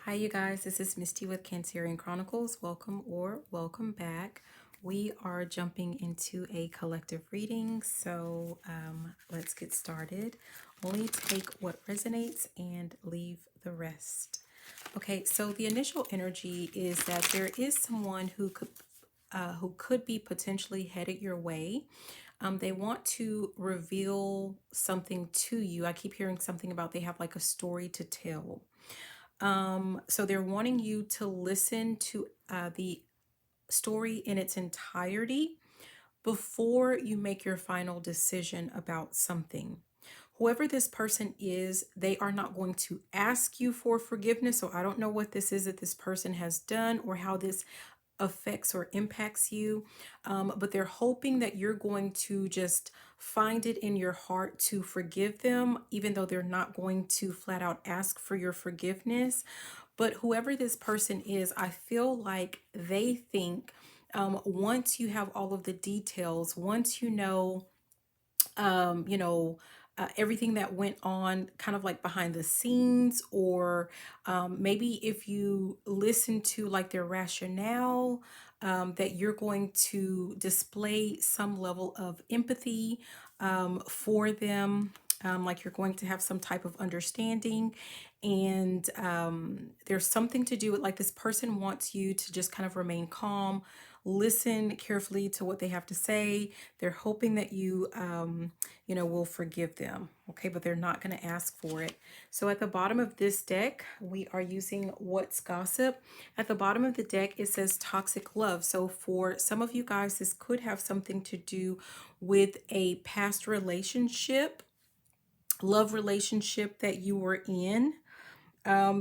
Hi, you guys. This is Misty with Cancerian Chronicles. Welcome or welcome back. We are jumping into a collective reading, so let's get started. Only take what resonates and leave the rest. Okay, so the initial energy is that there is someone who could be potentially headed your way. They want to reveal something to you. I keep hearing something about they have like a story to tell. So they're wanting you to listen to the story in its entirety before you make your final decision about something. Whoever this person is, they are not going to ask you for forgiveness. So I don't know what this is that this person has done or how this affects or impacts you. But they're hoping that you're going to just find it in your heart to forgive them, even though they're not going to flat out ask for your forgiveness. But whoever this person is, I feel like they think once you have all of the details, once you know, everything that went on kind of like behind the scenes, or maybe if you listen to like their rationale, that you're going to display some level of empathy for them. Like you're going to have some type of understanding, and there's something to do with like this person wants you to just kind of remain calm, listen carefully to what they have to say. They're hoping that you will forgive them. Okay, but they're not going to ask for it. So at the bottom of this deck, we are using What's Gossip. At the bottom of the deck, it says toxic love. So for some of you guys, this could have something to do with a past relationship, love relationship that you were in.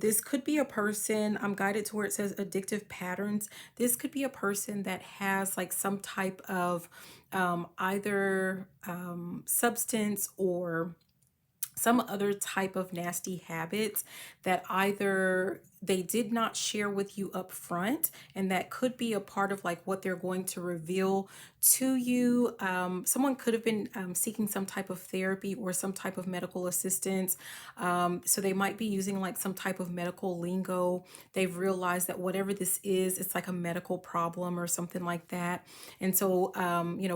This could be a person, I'm guided to where it says addictive patterns. This could be a person that has like some type of either substance or some other type of nasty habits that either they did not share with you up front, and that could be a part of like what they're going to reveal to you. Someone could have been seeking some type of therapy or some type of medical assistance. So they might be using like some type of medical lingo. They've realized that whatever this is, it's like a medical problem or something like that. And so,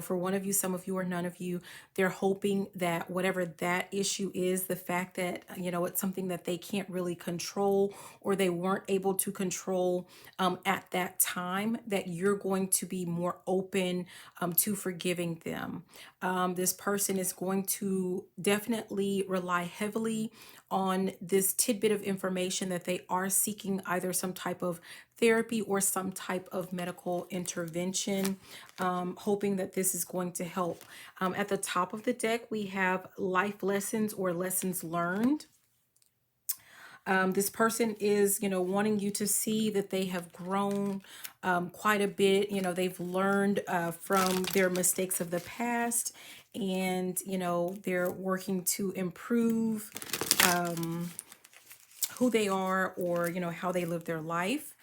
for one of you, some of you, or none of you, they're hoping that whatever that issue is, the fact that, it's something that they can't really control or they weren't able to control at that time, that you're going to be more open to forgiving them. This person is going to definitely rely heavily on this tidbit of information that they are seeking either some type of therapy or some type of medical intervention, hoping that this is going to help. At the top of the deck, we have life lessons or lessons learned. This person is, wanting you to see that they have grown quite a bit. They've learned from their mistakes of the past, and, they're working to improve who they are, or, how they live their life.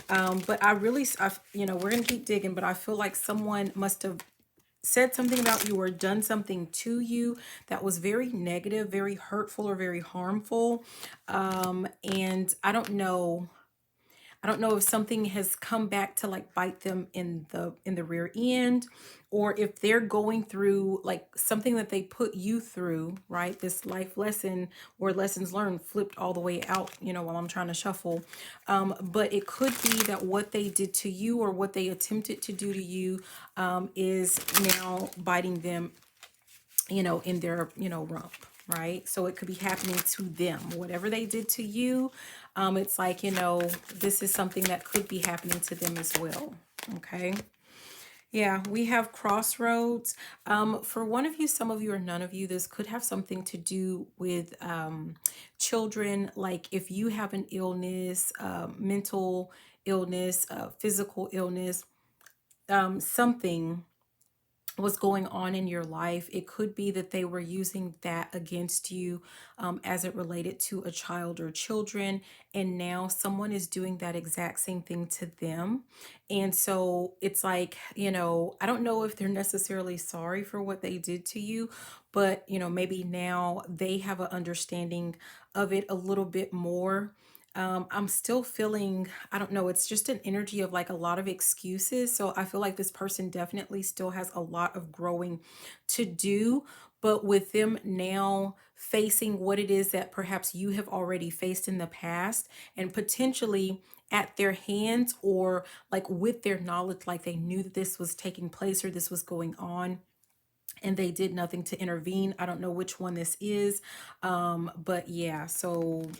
But we're going to keep digging, but I feel like someone must have said something about you or done something to you that was very negative, very hurtful, or very harmful. And I don't know if something has come back to like bite them in the rear end, or if they're going through like something that they put you through, right? This life lesson or lessons learned flipped all the way out, while I'm trying to shuffle. But it could be that what they did to you or what they attempted to do to you is now biting them, in their, rump, right? So it could be happening to them. Whatever they did to you, it's like, this is something that could be happening to them as well. Okay. Yeah, we have crossroads. For one of you, some of you, or none of you, this could have something to do with children. Like if you have an illness, mental illness, physical illness, something was going on in your life. It could be that they were using that against you as it related to a child or children. And now someone is doing that exact same thing to them. And so it's like, I don't know if they're necessarily sorry for what they did to you, but, maybe now they have an understanding of it a little bit more. I'm still feeling, I don't know, it's just an energy of like a lot of excuses. So I feel like this person definitely still has a lot of growing to do. But with them now facing what it is that perhaps you have already faced in the past, and potentially at their hands, or like with their knowledge, like they knew that this was taking place or this was going on and they did nothing to intervene. I don't know which one this is. But yeah, so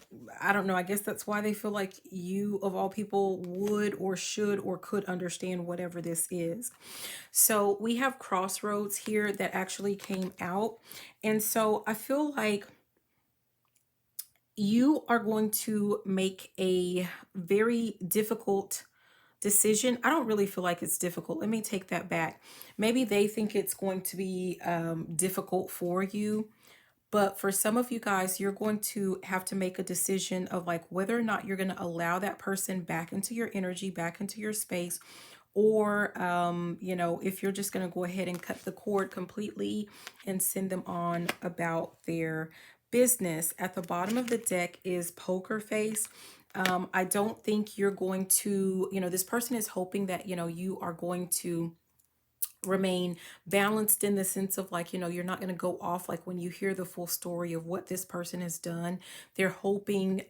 I don't know. I guess that's why they feel like you, of all people, would or should or could understand whatever this is. So we have crossroads here that actually came out. And so I feel like you are going to make a very difficult decision. I don't really feel like it's difficult. Let me take that back. Maybe they think it's going to be difficult for you. But for some of you guys, you're going to have to make a decision of like whether or not you're going to allow that person back into your energy, back into your space, or, if you're just going to go ahead and cut the cord completely and send them on about their business. At the bottom of the deck is poker face. I don't think you're going to, this person is hoping that, you are going to remain balanced in the sense of like, you're not going to go off like when you hear the full story of what this person has done. They're hoping,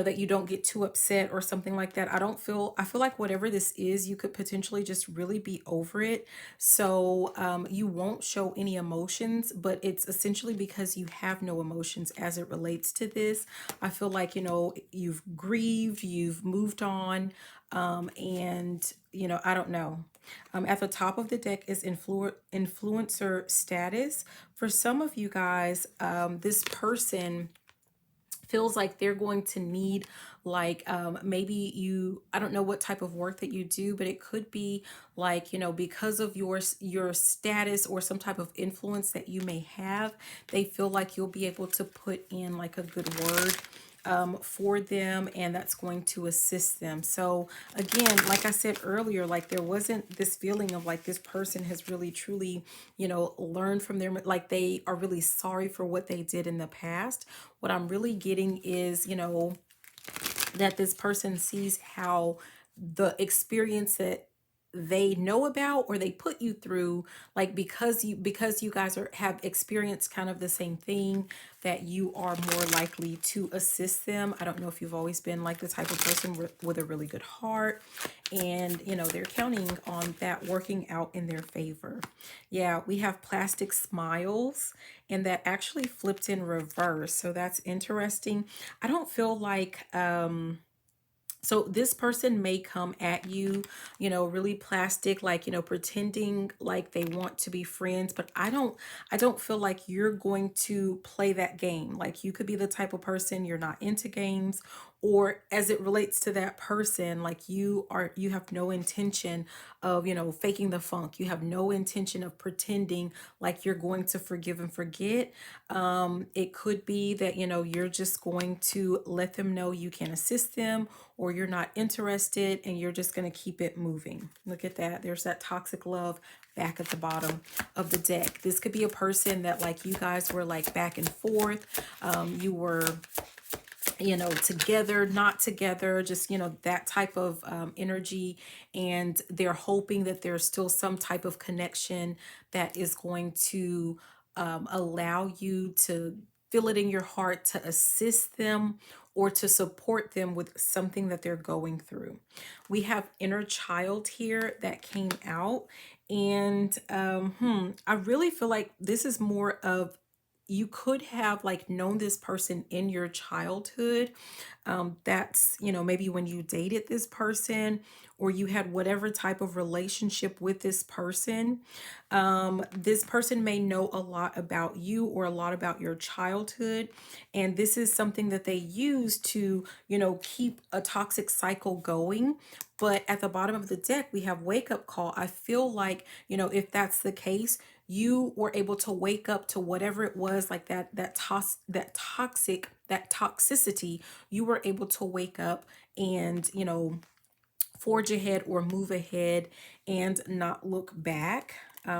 that you don't get too upset or something like that. I feel like whatever this is, you could potentially just really be over it. So you won't show any emotions, but it's essentially because you have no emotions as it relates to this. I feel like, you've grieved, you've moved on, and, I don't know. At the top of the deck is influencer status. For some of you guys, this person feels like they're going to need like maybe you, I don't know what type of work that you do, but it could be like, because of your status or some type of influence that you may have, they feel like you'll be able to put in like a good word for them, and that's going to assist them. So again, like I said earlier, like there wasn't this feeling of like this person has really truly, learned from their, like they are really sorry for what they did in the past. What I'm really getting is, that this person sees how the experience that they know about or they put you through, like because you guys have experienced kind of the same thing, that you are more likely to assist them. I don't know if you've always been like the type of person with a really good heart, and they're counting on that working out in their favor. Yeah, we have plastic smiles, and that actually flipped in reverse, so that's interesting. I don't feel like so this person may come at you, really plastic, like, pretending like they want to be friends, but I don't feel like you're going to play that game. Like you could be the type of person, you're not into games, or as it relates to that person, like you have no intention of, faking the funk. You have no intention of pretending like you're going to forgive and forget. It could be that, you're just going to let them know you can assist them, or you're not interested and you're just going to keep it moving. Look at that. There's that toxic love back at the bottom of the deck. This could be a person that like you guys were like back and forth. You were, together, not together, just, that type of energy. And they're hoping that there's still some type of connection that is going to allow you to feel it in your heart to assist them or to support them with something that they're going through. We have inner child here that came out. And I really feel like this is more of, you could have like known this person in your childhood. That's, maybe when you dated this person or you had whatever type of relationship with this person. This person may know a lot about you or a lot about your childhood. And this is something that they use to, keep a toxic cycle going. But at the bottom of the deck, we have wake up call. I feel like, if that's the case, you were able to wake up to whatever it was, like that toxicity. You were able to wake up and, forge ahead or move ahead and not look back.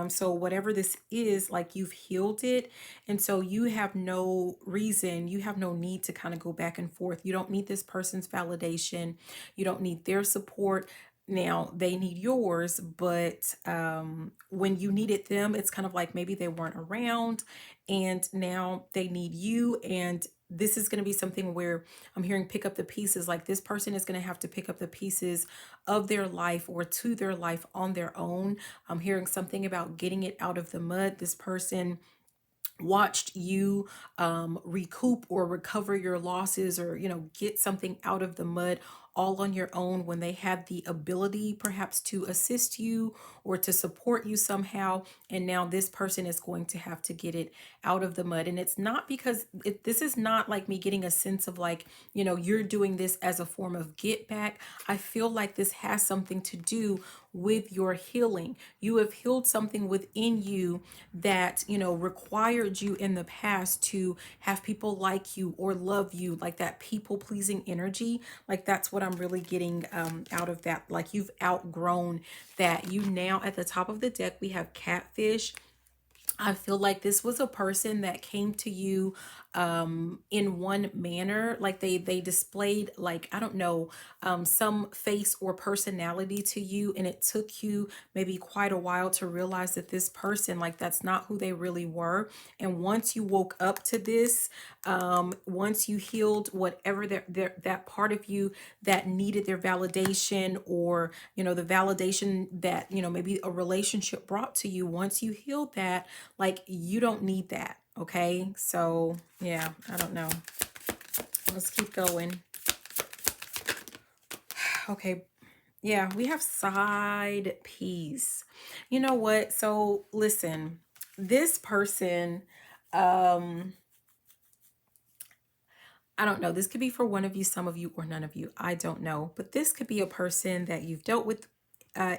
So whatever this is, like you've healed it. And so you have no reason, you have no need to kind of go back and forth. You don't need this person's validation. You don't need their support. Now they need yours, but when you needed them, it's kind of like maybe they weren't around and now they need you. And this is going to be something where I'm hearing pick up the pieces. Like this person is going to have to pick up the pieces of their life or to their life on their own. I'm hearing something about getting it out of the mud. This person watched you recoup or recover your losses, or get something out of the mud all on your own when they had the ability perhaps to assist you or to support you somehow. And now this person is going to have to get it out of the mud. And it's not because this is not like me getting a sense of like, you're doing this as a form of get back. I feel like this has something to do with your healing. You have healed something within you that, required you in the past to have people like you or love you, like that people pleasing energy. Like that's what I'm really getting out of that. Like you've outgrown that. You now at the top of the deck, we have catfish. I feel like this was a person that came to you in one manner, like they displayed, like I don't know, some face or personality to you, and it took you maybe quite a while to realize that this person, like that's not who they really were. And once you woke up to this, once you healed whatever that part of you that needed their validation, or the validation that maybe a relationship brought to you, once you healed that, like you don't need that. Okay, so yeah, I don't know. Let's keep going. Okay, yeah, we have side piece. You know what? So listen, this person, I don't know. This could be for one of you, some of you, or none of you. I don't know. But this could be a person that you've dealt with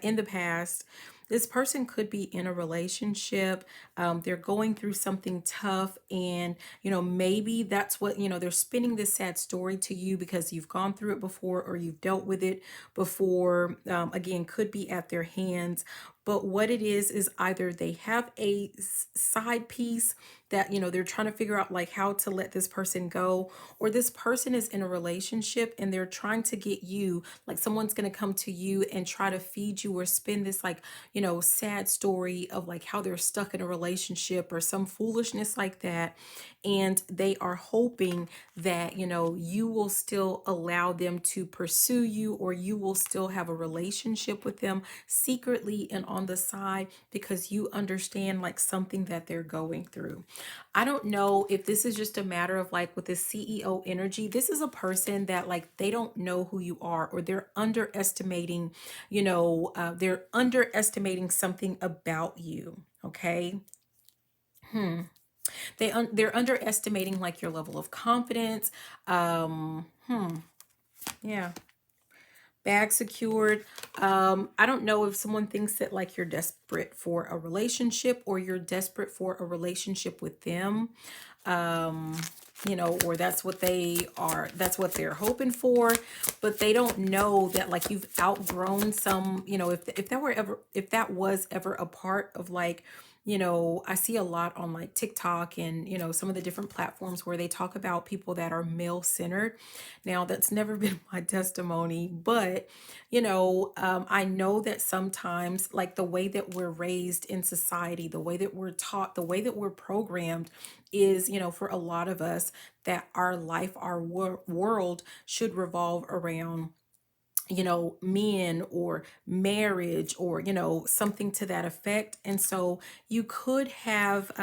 in the past. This person could be in a relationship. They're going through something tough, and maybe that's what they're spinning this sad story to you because you've gone through it before or you've dealt with it before. Again, could be at their hands. But what it is either they have a side piece that they're trying to figure out like how to let this person go, or this person is in a relationship and they're trying to get you, like someone's going to come to you and try to feed you or spin this like sad story of like how they're stuck in a relationship or some foolishness like that. And they are hoping that you will still allow them to pursue you, or you will still have a relationship with them secretly and on the side, because you understand like something that they're going through. I don't know if this is just a matter of like with the CEO energy, this is a person that like they don't know who you are, or they're underestimating, they're underestimating something about you. Okay. They're underestimating like your level of confidence. Yeah. Bag secured. I don't know if someone thinks that like you're desperate for a relationship, or you're desperate for a relationship with them. Or that's what that's what they're hoping for, but they don't know that like you've outgrown some, if that was ever a part of like, I see a lot on like TikTok and, some of the different platforms where they talk about people that are male centered. Now, that's never been my testimony, but, I know that sometimes like the way that we're raised in society, the way that we're taught, the way that we're programmed is, for a lot of us, that our life, our world should revolve around men or marriage, or something to that effect. And so you could have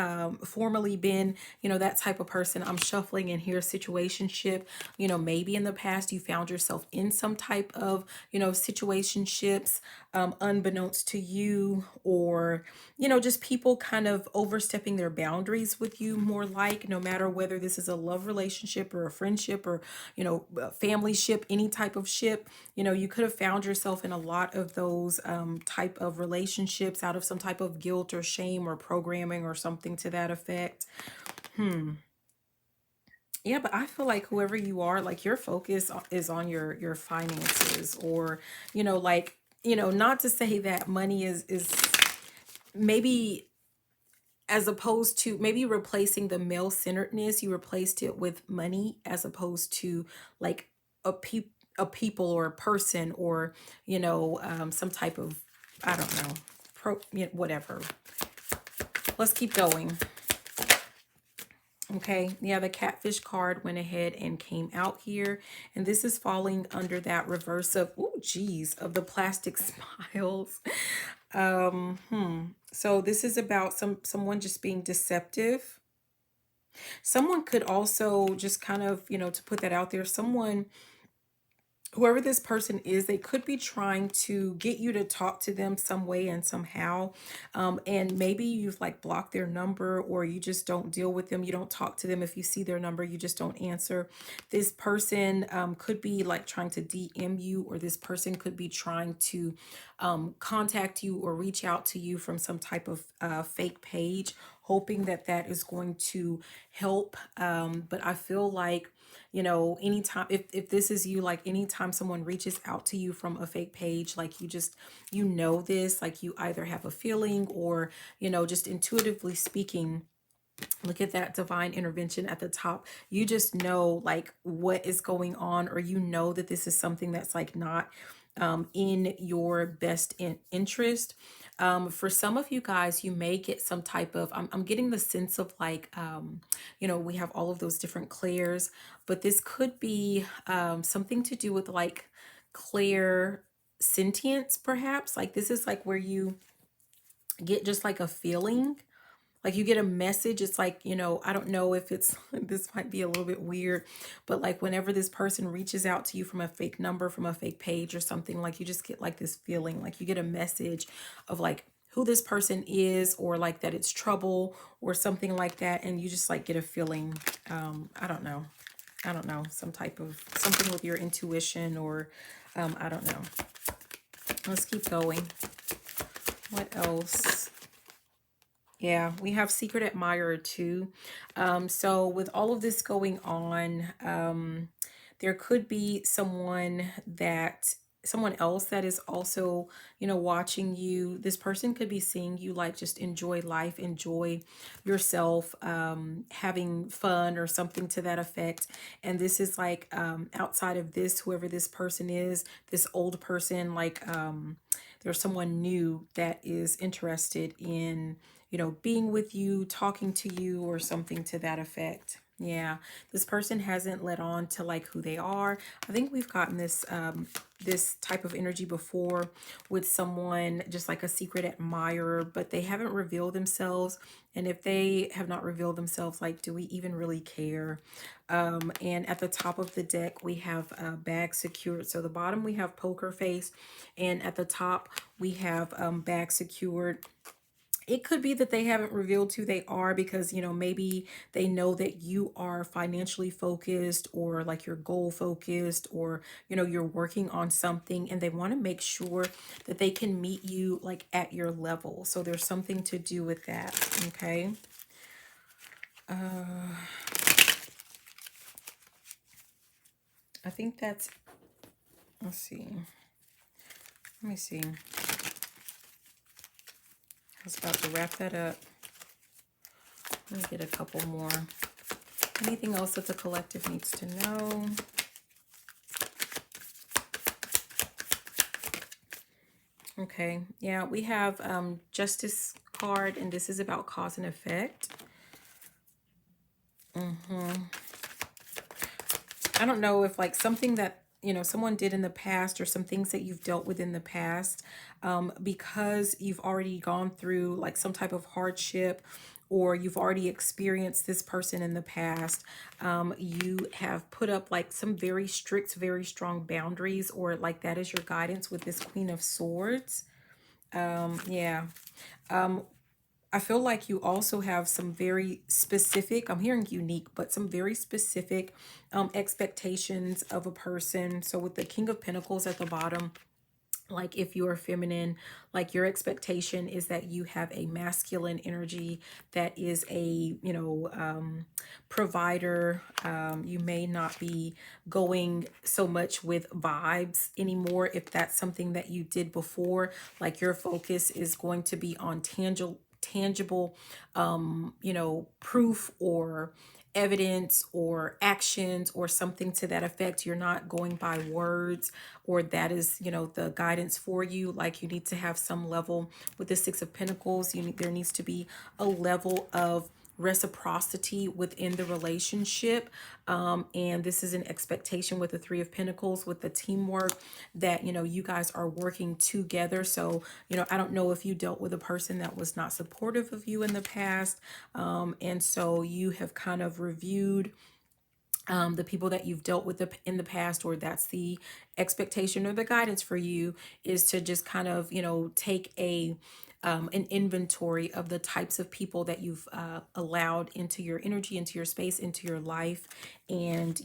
formerly been that type of person. I'm shuffling in here situationship. Maybe in the past you found yourself in some type of situationships, unbeknownst to you, or just people kind of overstepping their boundaries with you, more like, no matter whether this is a love relationship or a friendship or a family ship, any type of ship. You could have found yourself in a lot of those type of relationships out of some type of guilt or shame or programming or something to that effect. Yeah, but I feel like whoever you are, like your focus is on your finances, or like not to say that money is maybe as opposed to maybe replacing the male centeredness, you replaced it with money as opposed to like a peop a people or a person, or some type of, I don't know, whatever. Let's keep going. Okay, yeah, the catfish card went ahead and came out here, and this is falling under that reverse of, oh geez, of the plastic smiles. So this is about someone just being deceptive. Someone could also just kind of, to put that out there, someone, whoever this person is, they could be trying to get you to talk to them some way and somehow. And maybe you've like blocked their number, or you just don't deal with them. You don't talk to them. If you see their number, you just don't answer. This person could be like trying to DM you, or this person could be trying to contact you or reach out to you from some type of fake page, hoping that that is going to help. But I feel like, anytime, if this is you, like anytime someone reaches out to you from a fake page, like this, like you either have a feeling, or just intuitively speaking, look at that divine intervention at the top. You just know like what is going on, or that this is something that's like not in your best interest. For some of you guys, you may get some type of, I'm getting the sense of like, we have all of those different clairs, but this could be something to do with like clair sentience, perhaps. Like this is like where you get just like a feeling, like you get a message. It's like, I don't know if it's, this might be a little bit weird, but like whenever this person reaches out to you from a fake number, from a fake page or something, like you just get like this feeling, like you get a message of like who this person is, or like that it's trouble or something like that. And you just like get a feeling, I don't know. Some type of something with your intuition, or I don't know. Let's keep going. What else? Yeah, we have secret admirer too. So with all of this going on, there could be someone else that is also, watching you. This person could be seeing you like just enjoy life, enjoy yourself, having fun or something to that effect. And this is like outside of this, whoever this person is, this old person, like there's someone new that is interested in, being with you, talking to you, or something to that effect. Yeah, this person hasn't let on to like who they are. I think we've gotten this type of energy before with someone, just like a secret admirer, but they haven't revealed themselves. And if they have not revealed themselves, like, do we even really care? And at the top of the deck, we have bag secured. So the bottom, we have poker face, and at the top, we have bag secured. It could be that they haven't revealed who they are because, maybe they know that you are financially focused, or like you're goal focused, or, you're working on something, and they want to make sure that they can meet you like at your level. So there's something to do with that. Okay. I think that's, let's see. Let me see. I was about to wrap that up. Let me get a couple more. Anything else that the collective needs to know? Okay, yeah, we have Justice card, and this is about cause and effect. I don't know if like something that, someone did in the past, or some things that you've dealt with in the past, because you've already gone through like some type of hardship, or you've already experienced this person in the past, you have put up like some very strict, very strong boundaries, or like that is your guidance with this Queen of Swords. Yeah. I feel like you also have some very specific, I'm hearing unique, but some very specific expectations of a person. So with the King of Pentacles at the bottom, Like if you're feminine, like your expectation is that you have a masculine energy that is a, provider. You may not be going so much with vibes anymore if that's something that you did before. Like your focus is going to be on tangible proof or evidence or actions or something to that effect. You're not going by words, or that is, the guidance for you. Like you need to have some level with the Six of Pentacles. There needs to be a level of reciprocity within the relationship, and this is an expectation with the Three of Pentacles, with the teamwork, that you guys are working together. So I don't know if you dealt with a person that was not supportive of you in the past, and so you have kind of reviewed the people that you've dealt with in the past, or that's the expectation or the guidance for you, is to just kind of, take an inventory of the types of people that you've allowed into your energy, into your space, into your life. And,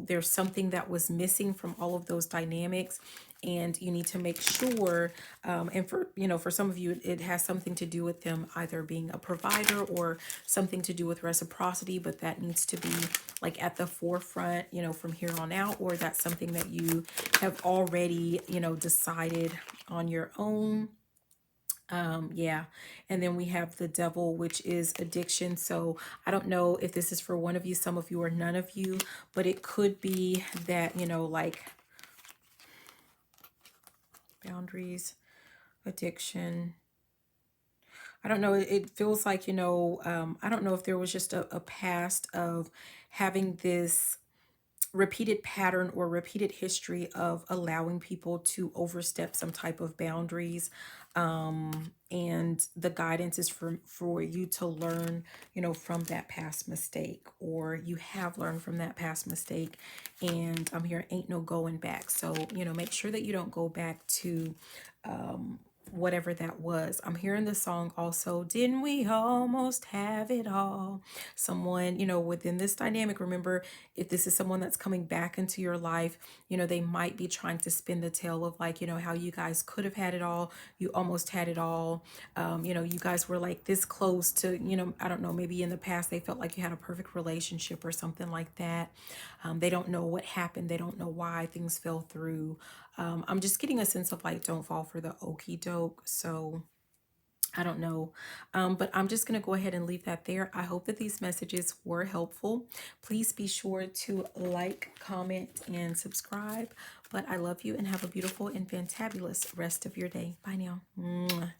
there's something that was missing from all of those dynamics. And you need to make sure, and for some of you, it has something to do with them either being a provider or something to do with reciprocity, but that needs to be like at the forefront, from here on out, or that's something that you have already, decided on your own. Yeah. And then we have the devil, which is addiction. So I don't know if this is for one of you, some of you, or none of you, but it could be that, like boundaries, addiction. I don't know. It feels like, I don't know if there was just a past of having this repeated pattern or repeated history of allowing people to overstep some type of boundaries, and the guidance is for you to learn, from that past mistake, or you have learned from that past mistake, and I'm here, ain't no going back. So make sure that you don't go back to whatever that was. I'm hearing the song also, didn't we almost have it all? Someone, within this dynamic, remember, if this is someone that's coming back into your life, they might be trying to spin the tale of like, how you guys could have had it all. You almost had it all. You guys were like this close to, I don't know, maybe in the past they felt like you had a perfect relationship or something like that. They don't know what happened. They don't know why things fell through. I'm just getting a sense of like, don't fall for the okey doke. So I don't know. But I'm just going to go ahead and leave that there. I hope that these messages were helpful. Please be sure to like, comment, and subscribe. But I love you and have a beautiful and fantabulous rest of your day. Bye now. Mwah.